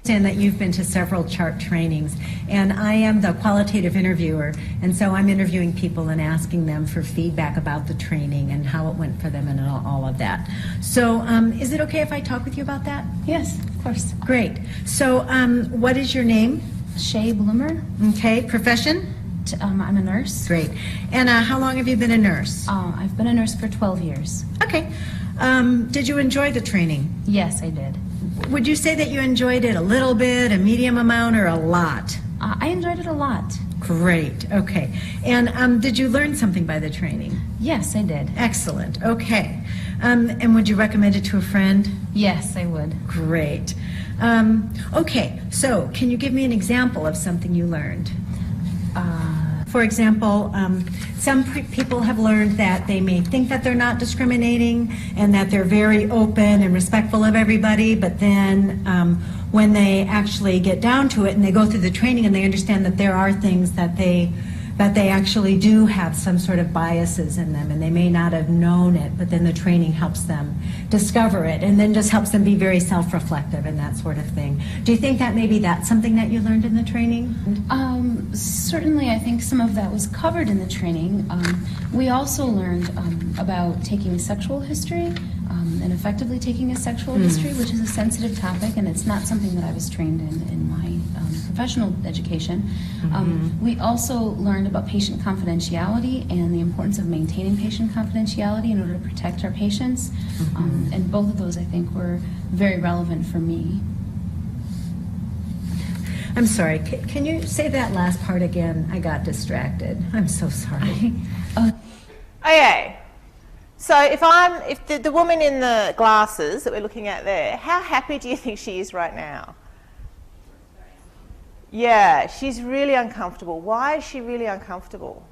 understand that you've been to several CHART trainings, and I am the qualitative interviewer, and so I'm interviewing people and asking them for feedback about the training and how it went for them and all of that. So is it okay if I talk with you about that? Yes, of course. Great. So what is your name? Shay Bloomer. Okay. Profession? I'm a nurse. Great. And how long have you been a nurse? I've been a nurse for 12 years. Okay. Did you enjoy the training? Yes, I did. Would you say that you enjoyed it a little bit, a medium amount, or a lot? I enjoyed it a lot. Great. Okay. And did you learn something by the training? Yes, I did. Excellent. Okay. And would you recommend it to a friend? Yes, I would. Great. Okay. So can you give me an example of something you learned? For example, some people have learned that they may think that they're not discriminating and that they're very open and respectful of everybody, but then when they actually get down to it and they go through the training and they understand that there are things that they actually do have some sort of biases in them, and they may not have known it, but then the training helps them discover it and then just helps them be very self-reflective and that sort of thing. Do you think that maybe that's something that you learned in the training? Certainly, I think some of that was covered in the training. We also learned about taking sexual history and effectively taking a sexual history, which is a sensitive topic, and it's not something that I was trained in my professional education. We also learned about patient confidentiality and the importance of maintaining patient confidentiality in order to protect our patients. And both of those, I think, were very relevant for me. I'm sorry, can you say that last part again? I got distracted. I'm so sorry. Okay, so if the woman in the glasses that we're looking at there, how happy do you think she is right now? Yeah, she's really uncomfortable. Why is she really uncomfortable?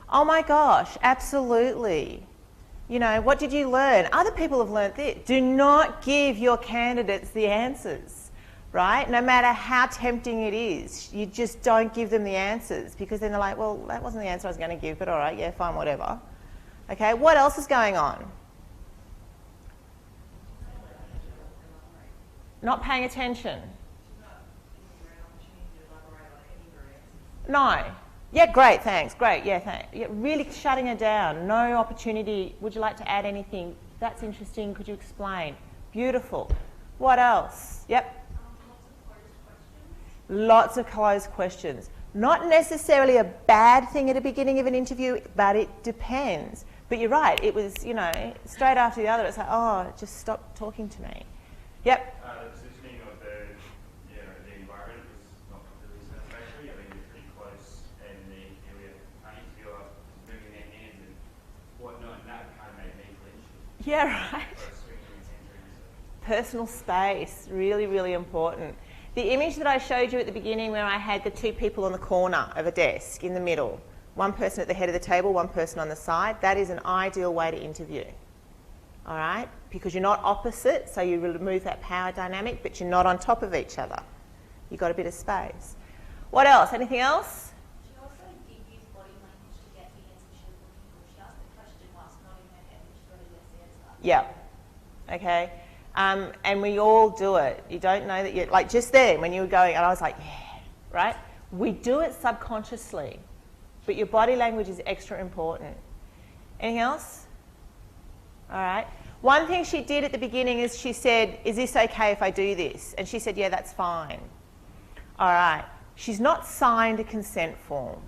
Oh my gosh, absolutely. You know, what did you learn? Other people have learned this. Do not give your candidates the answers, right? No matter how tempting it is, you just don't give them the answers, because then they're like, well, that wasn't the answer I was going to give, but all right, yeah, fine, whatever. Okay, what else is going on? Not paying attention. No. Yeah, great, thanks. Great, yeah, thanks. Yeah, really shutting her down. No opportunity. Would you like to add anything? That's interesting. Could you explain? Beautiful. What else? Yep. Lots of closed questions. Not necessarily a bad thing at the beginning of an interview, but it depends. But you're right. It was, you know, straight after the other. It's like, oh, just stop talking to me. Yep. The positioning of the environment was not completely satisfactory. I mean, you're pretty close, and the interviewer moving their hands and whatnot, and that kind of made me flinch. Yeah, right. Personal space, really, really important. The image that I showed you at the beginning, where I had the two people on the corner of a desk in the middle, one person at the head of the table, one person on the side, that is an ideal way to interview. All right? Because you're not opposite, so you remove that power dynamic, but you're not on top of each other. You've got a bit of space. What else? Anything else? She also did use body language to get the answer she was looking for. She asked the question whilst nodding her head, and she got a yes answer. Yeah. Okay. And we all do it. You don't know that you're, like just then when you were going, and I was like, yeah, right? We do it subconsciously, but your body language is extra important. Anything else? All right. One thing she did at the beginning is she said, is this okay if I do this? And she said, yeah, that's fine. All right. She's not signed a consent form.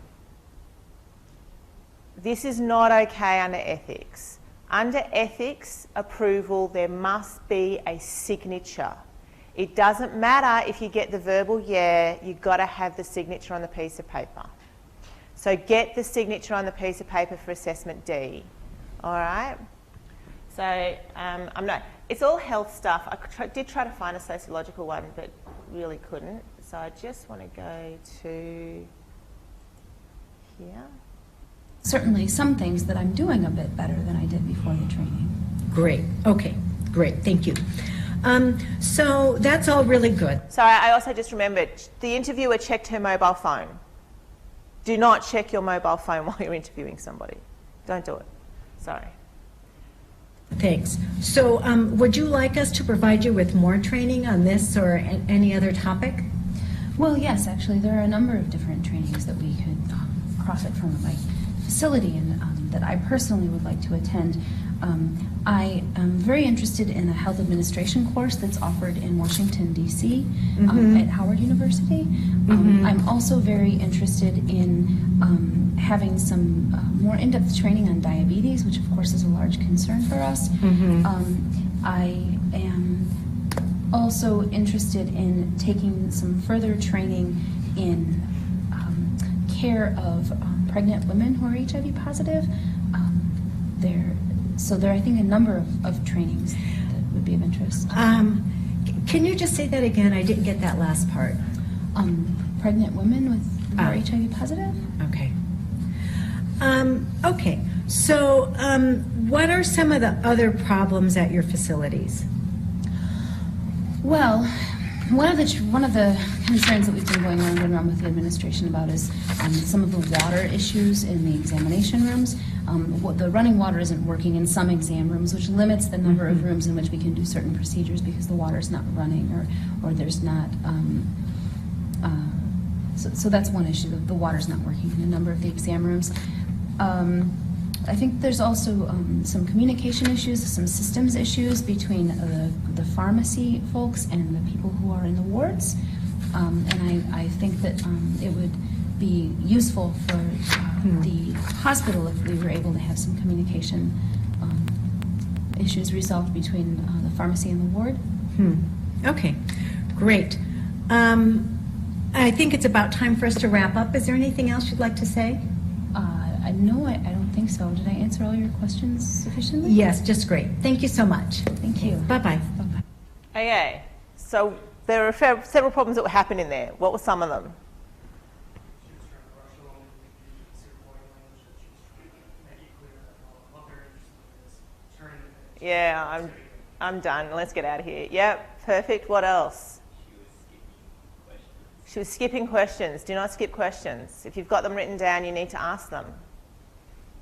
This is not okay under ethics. Under ethics approval, there must be a signature. It doesn't matter if you get the verbal yeah, you've got to have the signature on the piece of paper. So get the signature on the piece of paper for assessment D. All right? So it's all health stuff. I did try to find a sociological one, but really couldn't. So I just want to go to here. Certainly some things that I'm doing a bit better than I did before the training. Great. Okay. Great. Thank you. So that's all really good. Sorry, I also just remembered, the interviewer checked her mobile phone. Do not check your mobile phone while you're interviewing somebody. Don't do it. Sorry. Thanks. So would you like us to provide you with more training on this or any other topic? Well, yes, actually, there are a number of different trainings that we could profit from at my facility and that I personally would like to attend. I am very interested in a health administration course that's offered in Washington, D.C. At Howard University. I'm also very interested in having some more in-depth training on diabetes, which of course is a large concern for us. I am also interested in taking some further training in care of pregnant women who are HIV positive. There are, I think, a number of trainings that would be of interest. Can you just say that again? I didn't get that last part. Pregnant women who are HIV positive? Okay. Okay. So what are some of the other problems at your facilities? Well, one of the concerns that we've been going on and around with the administration about is some of the water issues in the examination rooms. The running water isn't working in some exam rooms, which limits the number of rooms in which we can do certain procedures because the water's not running or there's not. So that's one issue. The water's not working in a number of the exam rooms. I think there's also some communication issues, some systems issues between the pharmacy folks and the people who are in the wards. And I think that it would be useful for the hospital if we were able to have some communication issues resolved between the pharmacy and the ward. Okay, great. I think it's about time for us to wrap up. Is there anything else you'd like to say? No, I don't think so. Did I answer all your questions sufficiently? Yes, just great. Thank you so much. Thank you. Bye-bye. Bye-bye. Okay, so there were several problems that were happening there. What were some of them? She was trying to rush along with the Singapore language, and she was trying to make it clear that what they're interested in is turning the page. Yeah, I'm done. Let's get out of here. Yep, perfect. What else? She was skipping questions. Do not skip questions. If you've got them written down, you need to ask them.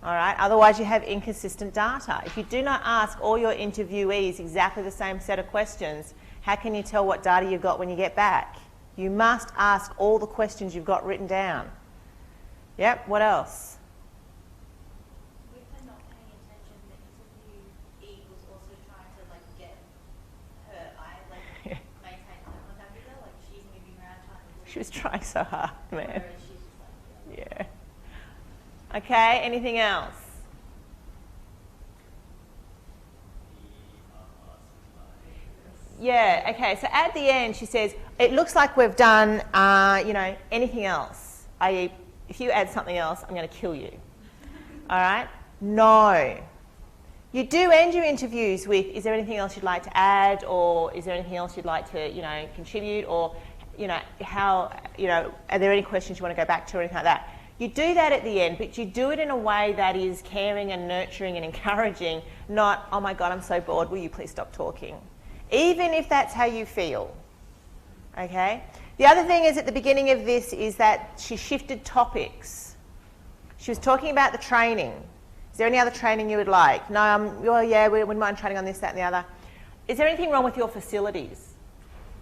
All right? Otherwise, you have inconsistent data. If you do not ask all your interviewees exactly the same set of questions, how can you tell what data you've got when you get back? You must ask all the questions you've got written down. Yep, what else? With her not paying attention, the interviewee was also trying to get her eye, maintain eye contact with her, she's moving around trying to. She was trying so hard, man. Whereas she's just Yeah. Okay, anything else? Yeah, okay, so at the end she says, it looks like we've done, anything else, i.e. if you add something else, I'm going to kill you. All right? No. You do end your interviews with, is there anything else you'd like to add, or is there anything else you'd like to, contribute, or, are there any questions you want to go back to or anything like that? You do that at the end, but you do it in a way that is caring and nurturing and encouraging, not, oh my God, I'm so bored, will you please stop talking? Even if that's how you feel, okay? The other thing is at the beginning of this is that she shifted topics. She was talking about the training. Is there any other training you would like? No, we wouldn't mind training on this, that and the other. Is there anything wrong with your facilities?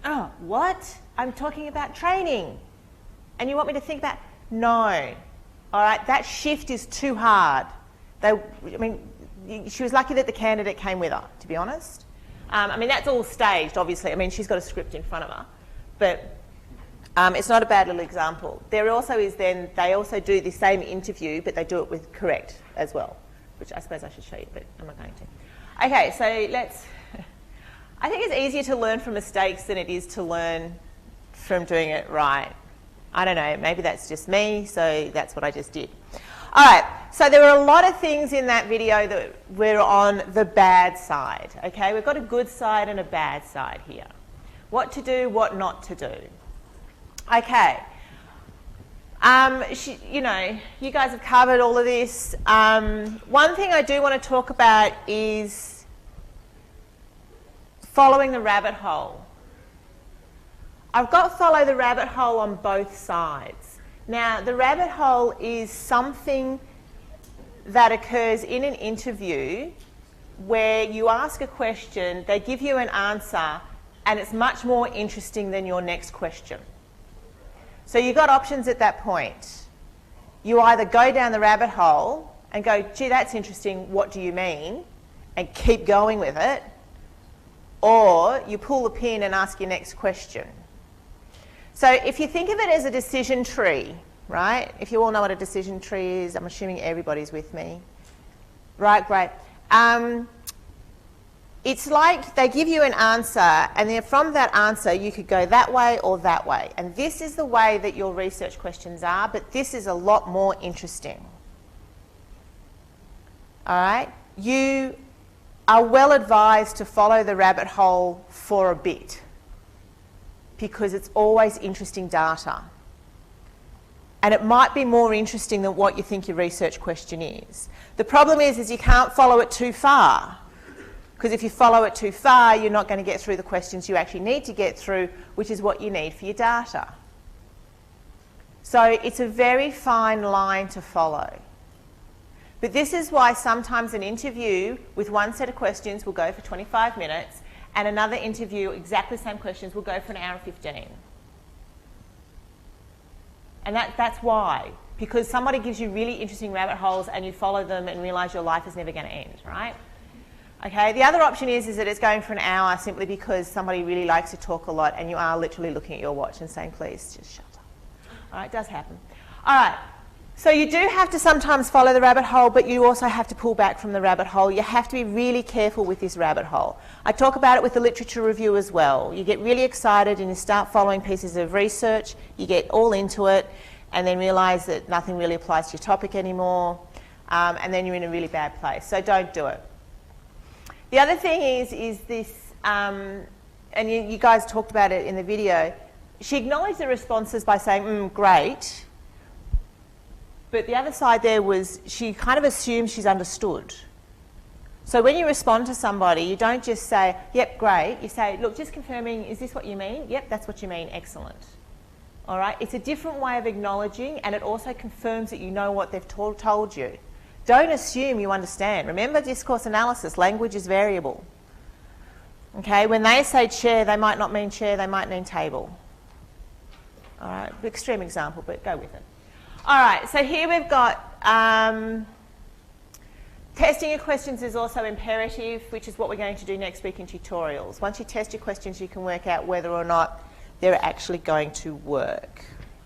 Oh, what? I'm talking about training. And you want me to think about, no. All right, that shift is too hard. She was lucky that the candidate came with her, to be honest. That's all staged, obviously. She's got a script in front of her. But it's not a bad little example. There also is then, they also do the same interview, but they do it with correct as well, which I suppose I should show you, but I'm not going to. Okay, so I think it's easier to learn from mistakes than it is to learn from doing it right. I don't know, maybe that's just me, so that's what I just did. All right, so there were a lot of things in that video that were on the bad side, okay? We've got a good side and a bad side here. What to do, what not to do. Okay. You guys have covered all of this. One thing I do want to talk about is following the rabbit hole. I've got follow the rabbit hole on both sides. Now, the rabbit hole is something that occurs in an interview where you ask a question, they give you an answer, and it's much more interesting than your next question. So you've got options at that point. You either go down the rabbit hole and go, gee, that's interesting, what do you mean? And keep going with it. Or you pull the pin and ask your next question. So if you think of it as a decision tree, right? If you all know what a decision tree is, I'm assuming everybody's with me. Right, great. It's like they give you an answer, and then from that answer you could go that way or that way. And this is the way that your research questions are, but this is a lot more interesting. All right? You are well advised to follow the rabbit hole for a bit because it's always interesting data. And it might be more interesting than what you think your research question is. The problem is you can't follow it too far. Because if you follow it too far, you're not going to get through the questions you actually need to get through, which is what you need for your data. So it's a very fine line to follow. But this is why sometimes an interview with one set of questions will go for 25 minutes and another interview, exactly the same questions, will go for an hour and 15. And that's why. Because somebody gives you really interesting rabbit holes and you follow them and realise your life is never going to end, right? Okay, the other option is that it's going for an hour simply because somebody really likes to talk a lot and you are literally looking at your watch and saying, please, just shut up. All right, it does happen. All right, so you do have to sometimes follow the rabbit hole, but you also have to pull back from the rabbit hole. You have to be really careful with this rabbit hole. I talk about it with the literature review as well. You get really excited and you start following pieces of research, you get all into it, and then realise that nothing really applies to your topic anymore, and then you're in a really bad place. So don't do it. The other thing is this, and you guys talked about it in the video, she acknowledged the responses by saying, great, but the other side there was she kind of assumes she's understood. So when you respond to somebody, you don't just say, yep, great, you say, look, just confirming, is this what you mean? Yep, that's what you mean, excellent. All right, it's a different way of acknowledging, and it also confirms that you know what they've told you. Don't assume you understand. Remember discourse analysis, language is variable. Okay, when they say chair, they might not mean chair, they might mean table. All right, extreme example, but go with it. All right, so here we've got testing your questions is also imperative, which is what we're going to do next week in tutorials. Once you test your questions, you can work out whether or not they're actually going to work.